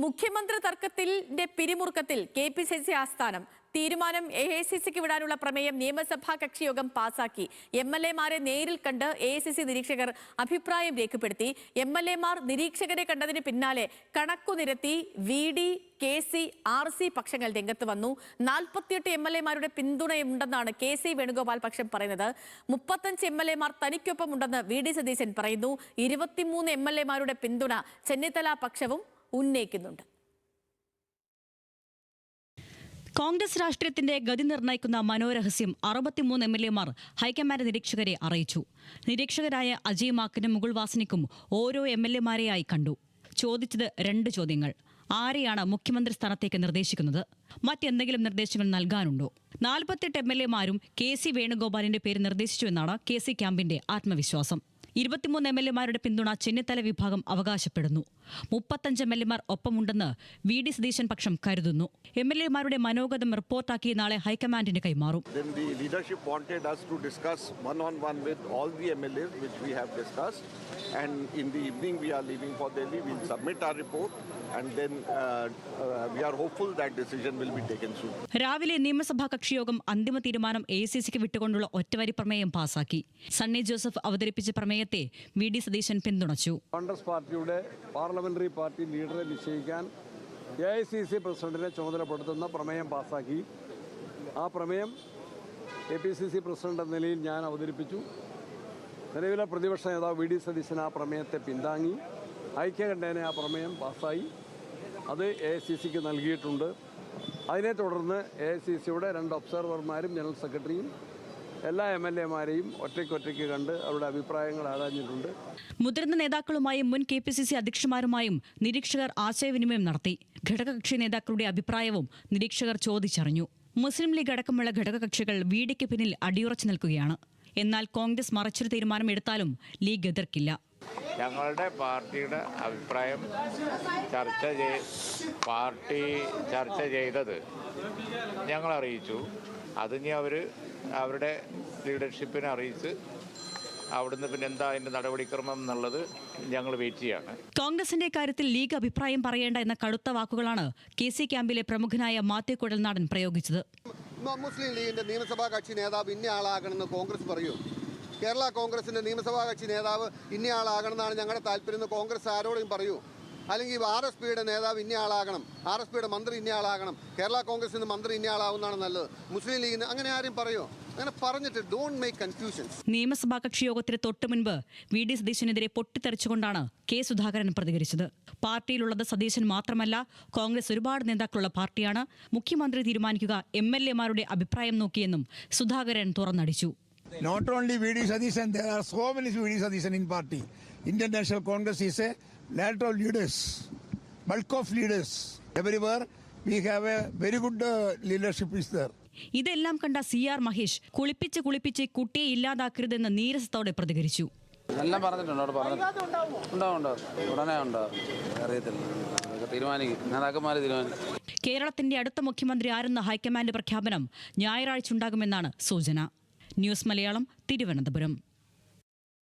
മുഖ്യമന്ത്രി തർക്കത്തിന്റെ പിരിമുറുക്കത്തിൽ കെപിസിസി ആസ്ഥാനം തീരുമാനം എഐസിസിക്ക് വിടാനുള്ള പ്രമേയം നിയമസഭാ കക്ഷിയോഗം പാസാക്കി. എംഎൽഎമാരെ നേരിൽ കണ്ട് എഐസിസി നിരീക്ഷകർ അഭിപ്രായം രേഖപ്പെടുത്തി. എംഎൽഎമാർ നിരീക്ഷകരെ കണ്ടതിന് പിന്നാലെ കണക്കുനിരത്തി വിഡി, കെസി, ആർസി പക്ഷങ്ങൾ രംഗത്ത് വന്നു. 48 എംഎൽഎമാരുടെ പിന്തുണയുണ്ടെന്നാണ് കെസി വേണുഗോപാൽ പക്ഷം പറയുന്നത്. 35 എംഎൽഎമാർ തനിക്കൊപ്പം ഉണ്ടെന്ന് വിഡി സതീശൻ പറയുന്നു. 23 എംഎൽഎമാരുടെ പിന്തുണ ചെന്നിത്തല പക്ഷവും ഉന്നയിക്കുന്നുണ്ട്. കോൺഗ്രസ് രാഷ്ട്രീയത്തിന്റെ ഗതി നിർണ്ണയിക്കുന്ന മനോരഹസ്യം 63 എംഎൽഎമാർ ഹൈക്കമാൻഡ് നിരീക്ഷകരെ അറിയിച്ചു. നിരീക്ഷകരായ അജയ് മാക്കിനും മുകുൾ വാസനിക്കും ഓരോ എംഎൽഎമാരെയായി കണ്ടു. ചോദിച്ചത് 2 ചോദ്യങ്ങൾ. ആരെയാണ് മുഖ്യമന്ത്രി സ്ഥാനത്തേക്ക് നിർദ്ദേശിക്കുന്നത്? മറ്റെന്തെങ്കിലും നിർദ്ദേശങ്ങൾ നൽകാനുണ്ടോ? 48 എംഎൽഎമാരും കെസി വേണുഗോപാലിന്റെ പേര് നിർദ്ദേശിച്ചുവെന്നാണ് കെസി ക്യാമ്പിന്റെ ആത്മവിശ്വാസം. 23 എംഎൽഎമാരുടെ പിന്തുണ ചെന്നിത്തല വിഭാഗം അവകാശപ്പെടുന്നു. 35 എംഎൽഎമാർ ഒപ്പമുണ്ടെന്ന് വിഡി സതീശൻ പക്ഷം കരുതുന്നു. എംഎൽഎമാരുടെ മനോഗതം റിപ്പോർട്ടാക്കി നാളെ ഹൈക്കമാൻഡിന് കൈമാറും. രാവിലെ നിയമസഭാ കക്ഷിയോഗം അന്തിമ തീരുമാനം എഐസിസിക്ക് വിട്ടുകൊണ്ടുള്ള ഒറ്റവരി പ്രമേയം പാസാക്കി. സണ്ണി ജോസഫ് അവതരിപ്പിച്ച പ്രമേയത്തെ വിഡി സതീശൻ പിന്തുണച്ചു. കോൺഗ്രസ് പാർട്ടിയുടെ പാർലമെന്ററി പാർട്ടി ലീഡറെ നിശ്ചയിക്കാൻ എഐസിസി പ്രസിഡന്റിനെ ചുമതലപ്പെടുത്തുന്ന പ്രമേയം പാസാക്കി. ആ പ്രമേയം കെപിസിസി പ്രസിഡന്റ് എന്ന നിലയിൽ ഞാൻ അവതരിപ്പിച്ചു. നിലവിലെ പ്രതിപക്ഷ നേതാവ് വിഡി സതീശൻ ആ പ്രമേയത്തെ പിന്താങ്ങി. ഐക്യകണ്ഠേന ആ പ്രമേയം പാസ്സായി. അത് എഐസിസിക്ക് നൽകിയിട്ടുണ്ട്. അതിനെ തുടർന്ന് എഐസിസിയുടെ 2 ഒബ്സർവർമാരും ജനറൽ സെക്രട്ടറിയും എല്ലാ എംഎൽഎമാരെയും ഒറ്റയ്ക്ക് കണ്ട് അവരുടെ അഭിപ്രായങ്ങൾ ആരാഞ്ഞിട്ടുണ്ട്. മുതിർന്ന നേതാക്കളുമായും മുൻ കെപിസിസി അധ്യക്ഷന്മാരുമായും നിരീക്ഷകർ ആശയവിനിമയം നടത്തി. ഘടകകക്ഷി നേതാക്കളുടെ അഭിപ്രായവും നിരീക്ഷകർ ചോദിച്ചറിഞ്ഞു. മുസ്ലിം ലീഗ് അടക്കമുള്ള ഘടകകക്ഷികൾ വിഡിക്ക് പിന്നിൽ അടിയുറച്ചു നിൽക്കുകയാണ്. എന്നാൽ കോൺഗ്രസ് മറിച്ചൊരു തീരുമാനം എടുത്താലും ലീഗ് എതിർക്കില്ല. ഞങ്ങളുടെ പാർട്ടിയുടെ അഭിപ്രായം പാർട്ടി ചർച്ച ചെയ്തത് ഞങ്ങൾ അറിയിച്ചു. അതിനി അവരുടെ ലീഡർഷിപ്പിനെ അറിയിച്ച് അവിടുന്ന് പിന്നെ എന്താ അതിന്റെ നടപടിക്രമം എന്നുള്ളത് ഞങ്ങൾ വെയിറ്റ് ചെയ്യാണ്. കോൺഗ്രസിന്റെ കാര്യത്തിൽ ലീഗ് അഭിപ്രായം പറയേണ്ട എന്ന കടുത്ത വാക്കുകളാണ് കെസി ക്യാമ്പിലെ പ്രമുഖനായ മാത്യു കുഴൽനാടൻ പ്രയോഗിച്ചത്. മുസ്ലിം ലീഗിന്റെ നിയമസഭാ കക്ഷി നേതാവ് ഇന്ന ആളാകണമെന്ന് കോൺഗ്രസ് പറയൂ. കേരള കോൺഗ്രസിന്റെ നിയമസഭാ കക്ഷി നേതാവ് ഇന്ന ആളാകണമെന്നാണ് ഞങ്ങളുടെ താല്പര്യം എന്ന് കോൺഗ്രസ് ആരോടും പറയൂ. അല്ലെങ്കിൽ RSPയുടെ നേതാവ് ഇന്ന ആളാകണം, RSPയുടെ മന്ത്രി ഇന്ന ആളാകണം, കേരള കോൺഗ്രസിന് മന്ത്രി ഇന്ന ആളാവുന്നതാണ് നല്ലത്. മുസ്ലിം ലീഗിന് അങ്ങനെ ആരും പറയോ? അങ്ങനെ പറഞ്ഞിട്ട് ഡോണ്ട് മേക്ക് കൺഫ്യൂഷൻസ്. നിയമസഭാ കക്ഷിയോഗത്തിന് തൊട്ടു മുൻപ് വിഡി സതീശനെതിരെ പൊട്ടിത്തെറിച്ചുകൊണ്ടാണ് കെ സുധാകരൻ പ്രതികരിച്ചത്. പാർട്ടിയിലുള്ളത് സതീശൻ മാത്രമല്ല, കോൺഗ്രസ് ഒരുപാട് നേതാക്കളുള്ള പാർട്ടിയാണ്. മുഖ്യമന്ത്രി തീരുമാനിക്കുക, എംഎൽഎമാരുടെ അഭിപ്രായം നോക്കിയെന്നും Sudhakaran തുറന്നടിച്ചു. Not only VD Sadishan, there are so many VD Sadishan in party. Indian National Congress is a lateral leaders, bulk of leaders. Everywhere we have a very good leadership is there. ഇതെല്ലാം കണ്ട CR Mahesh കുളിപ്പിച്ച് കുട്ടിയെ ഇല്ലാതാക്കരുതെന്ന് നീരസത്തോടെ പ്രതികരിച്ചു. എല്ലാം പറഞ്ഞിട്ടുണ്ട്, ഉടനെ അറിയത്തില്ല, കേരളത്തിന്റെ അടുത്ത മുഖ്യമന്ത്രി ആരെന്ന ഹൈക്കമാൻഡ് പ്രഖ്യാപനം ഞായറാഴ്ച ഉണ്ടാകുമെന്നാണ് സൂചന. ന്യൂസ് മലയാളം, തിരുവനന്തപുരം.